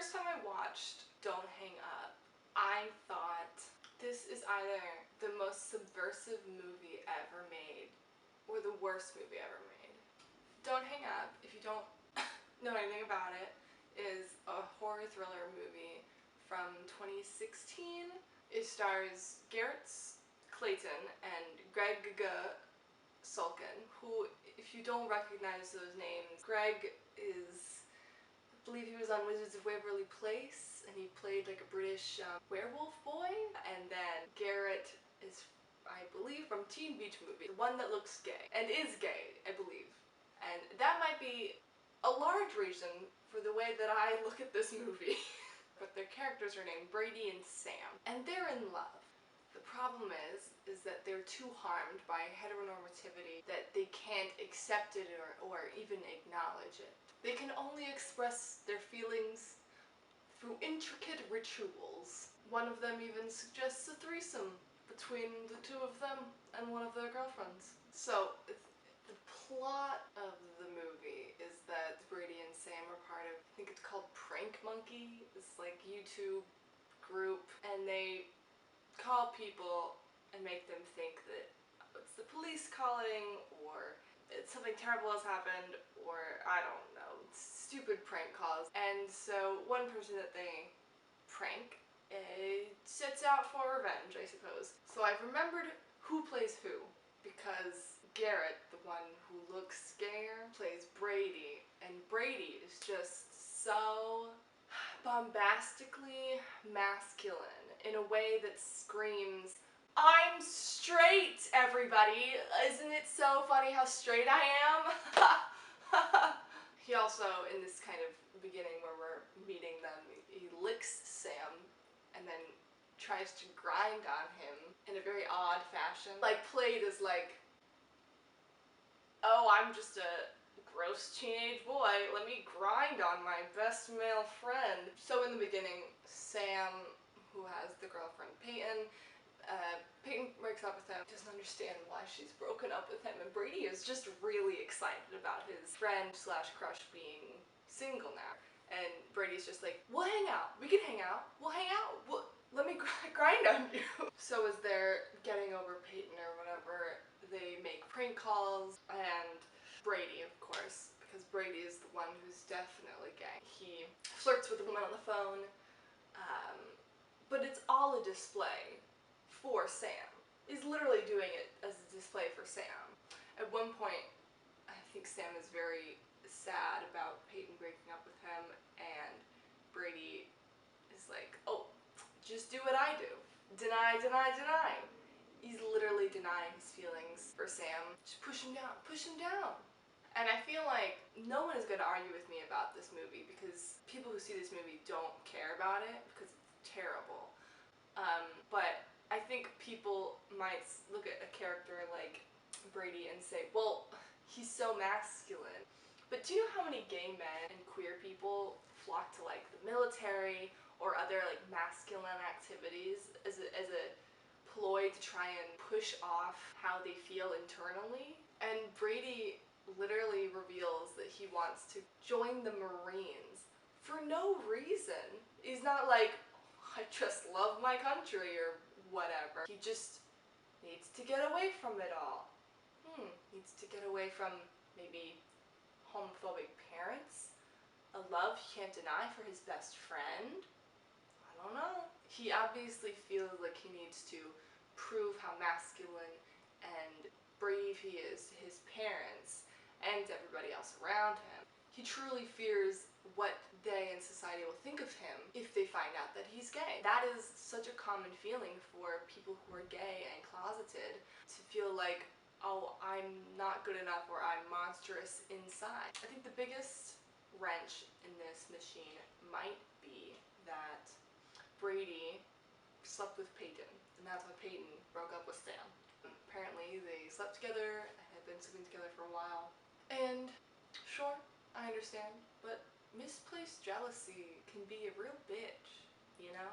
first time I watched Don't Hang Up, I thought this is either the most subversive movie ever made or the worst movie ever made. Don't Hang Up, if you don't know anything about it, is a horror thriller movie from 2016. It stars Garrett Clayton and Greg Sulkin, who, if you don't recognize those names, Greg is, I believe he was on Wizards of Waverly Place, and he played like a British werewolf boy. And then Garrett is, I believe, from Teen Beach Movie, the one that looks gay, and is gay, I believe. And that might be a large reason for the way that I look at this movie. But their characters are named Brady and Sam, and they're in love. The problem is that they're too harmed by heteronormativity that they can't accept it or even acknowledge it. They can only express their feelings through intricate rituals. One of them even suggests a threesome between the two of them and one of their girlfriends. So the plot of the movie is that Brady and Sam are part of, I think it's called Prank Monkey, this like YouTube group, and they call people and make them think that it's the police calling, or something terrible has happened, or I don't know, stupid prank calls. And so one person that they prank sets out for revenge, I suppose. So I've remembered who plays who, because Garrett, the one who looks scared, plays Brady, and Brady is just so bombastically masculine in a way that screams, "I'm straight, everybody! Isn't it so funny how straight I am?" He also, in this kind of beginning where we're meeting them, he licks Sam and then tries to grind on him in a very odd fashion. Like, played as like, "Oh, I'm just a gross teenage boy, let me grind on my best male friend." So in the beginning, Sam, who has the girlfriend Peyton, Peyton breaks up with him, doesn't understand why she's broken up with him, and Brady is just really excited about his friend slash crush being single now. And Brady's just like, "We'll hang out, we can hang out, we'll hang out, let me grind on you." So as they're getting over Peyton or whatever, they make prank calls, and Brady, of course, because Brady is the one who's definitely gay, he flirts with a woman on the phone, but it's all a display for Sam. He's literally doing it as a display for Sam. At one point, I think Sam is very sad about Peyton breaking up with him, and Brady is like, "Oh, just do what I do. Deny, deny, deny." He's literally denying his feelings for Sam. Just push him down, push him down. And I feel like no one is going to argue with me about this movie, because people who see this movie don't care about it because it's terrible. But I think people might look at a character like Brady and say, "Well, he's so masculine." But do you know how many gay men and queer people flock to like the military or other like masculine activities as a ploy to try and push off how they feel internally? And Brady literally reveals that he wants to join the Marines for no reason. He's not like, "I just love my country," or whatever. He just needs to get away from it all. Needs to get away from maybe homophobic parents, a love he can't deny for his best friend. I don't know. He obviously feels like he needs to prove how masculine and brave he is to his parents and to everybody else around him. He truly fears what they in society will think of him if they find out that he's gay. That is such a common feeling for people who are gay and closeted, to feel like, "Oh, I'm not good enough," or "I'm monstrous inside." I think the biggest wrench in this machine might be that Brady slept with Peyton, and that's why Peyton broke up with Sam. Apparently they slept together and had been sleeping together for a while. And sure, I understand, but misplaced jealousy can be a real bitch, you know?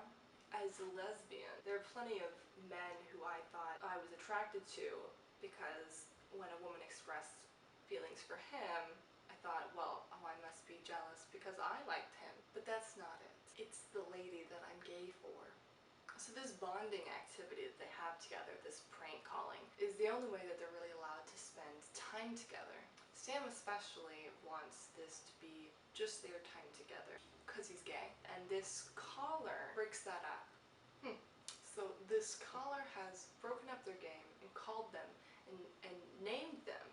As a lesbian, there are plenty of men who I thought I was attracted to because when a woman expressed feelings for him, I thought, well, oh, I must be jealous because I liked him. But that's not it. So this bonding activity that they have together, this prank calling, is the only way that they're really allowed to spend time together. Sam especially wants this to be just their time together because he's gay, and this caller breaks that up. So this caller has broken up their game and called them and named them,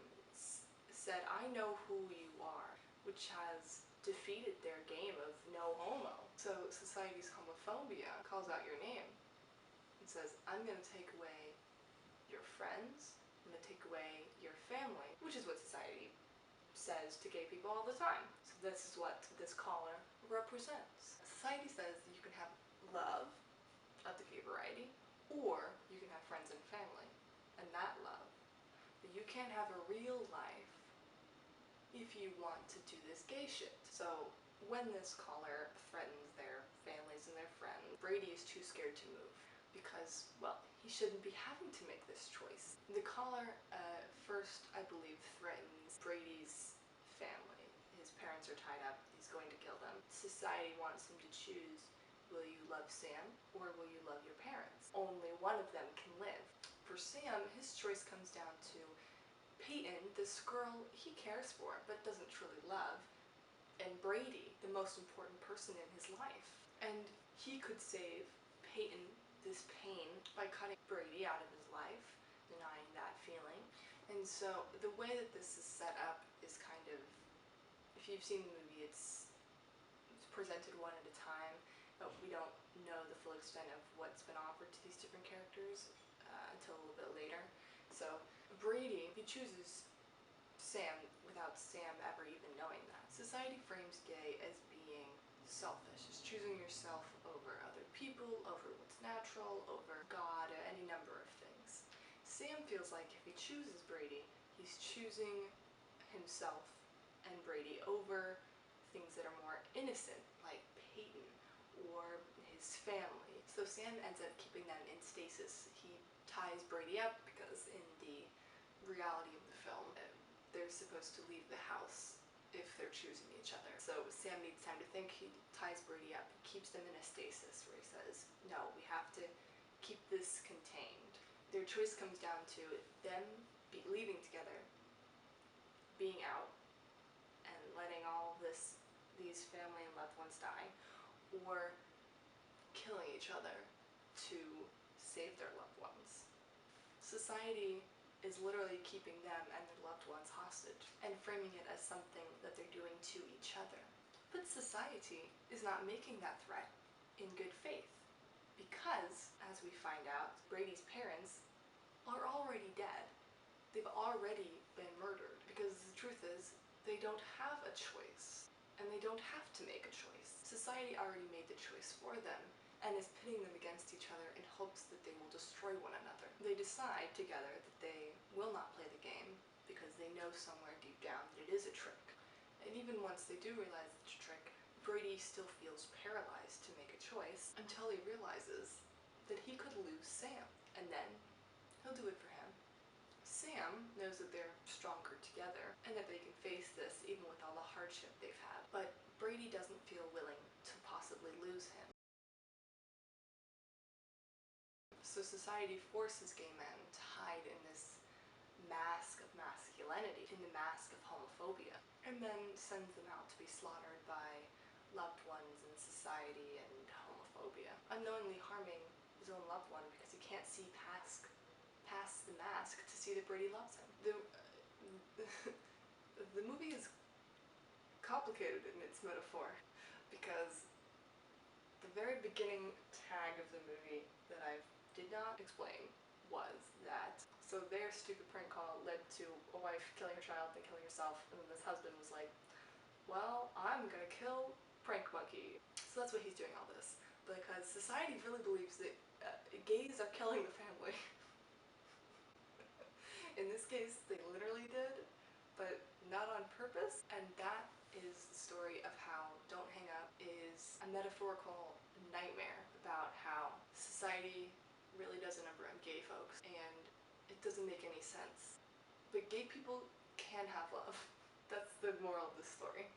said, "I know who you are," which has defeated their game of no homo. So society's homophobia calls out your name and says, "I'm going to take away your friends, I'm going to take away your family," which is what society says to gay people all the time. So this is what this caller represents. Society says that you can have love of the gay variety, or you can have friends and family, and that love. But you can't have a real life if you want to do this gay shit. So when this caller threatens their families and their friends, Brady is too scared to move because, well, he shouldn't be having to make this choice. The caller first, I believe, threatens Brady's family. His parents are tied up, he's going to kill them. Society wants him to choose, will you love Sam or will you love your parents? Only one of them can live. For Sam, his choice comes down to Peyton, this girl he cares for but doesn't truly love, and Brady, the most important person in his life. And he could save Peyton this pain by cutting Brady out of his life, denying that feeling. And so the way that this is set up is kind of, if you've seen the movie, it's presented one at a time, but we don't know the full extent of what's been offered to these different characters until a little bit later. So Brady, he chooses Sam without Sam ever even knowing that. Society frames gay as being selfish, as choosing yourself over other people, over what's natural, over God, any number of things. Sam feels like if he chooses Brady, he's choosing himself and Brady over things that are more innocent, like Peyton or his family. So Sam ends up keeping them in stasis. He ties Brady up because in the reality of the film, they're supposed to leave the house if they're choosing each other. So Sam needs time to think. He ties Brady up, keeps them in a stasis where he says, no, we have to keep this contained. Their choice comes down to them leaving together, being out, and letting all these family and loved ones die, or killing each other to save their loved ones. Society is literally keeping them and their loved ones hostage and framing it as something that they're doing to each other. But society is not making that threat in good faith because, as we find out, Brady's parents are already dead. They've already been murdered because the truth is they don't have a choice and they don't have to make a choice. Society already made the choice for them and is pitting them against each other in hopes that they will destroy one another. They decide together that they will not play the game because they know somewhere deep down that it is a trick. And even once they do realize it's a trick, Brady still feels paralyzed to make a choice until he realizes that he could lose Sam, and then he'll do it for him. Sam knows that they're stronger together and that they can face this even with all the hardship they've had, but Brady doesn't feel willing to possibly lose him. So society forces gay men to hide in this mask of masculinity, in the mask of homophobia, and then sends them out to be slaughtered by loved ones in society and homophobia, unknowingly harming his own loved one because he can't see past the mask to see that Brady loves him. The movie is complicated in its metaphor because the very beginning tag of the movie that I did not explain was that, so their stupid prank call led to a wife killing her child, then killing herself, and then this husband was like, well, I'm gonna kill Prank Monkey. So that's why he's doing all this, because society really believes that gays are killing the family. In this case, they literally did, but not on purpose, and that is the story of how Don't Hang Up is a metaphorical nightmare about how society really does a number on gay folks, and it doesn't make any sense. But gay people can have love. That's the moral of this story.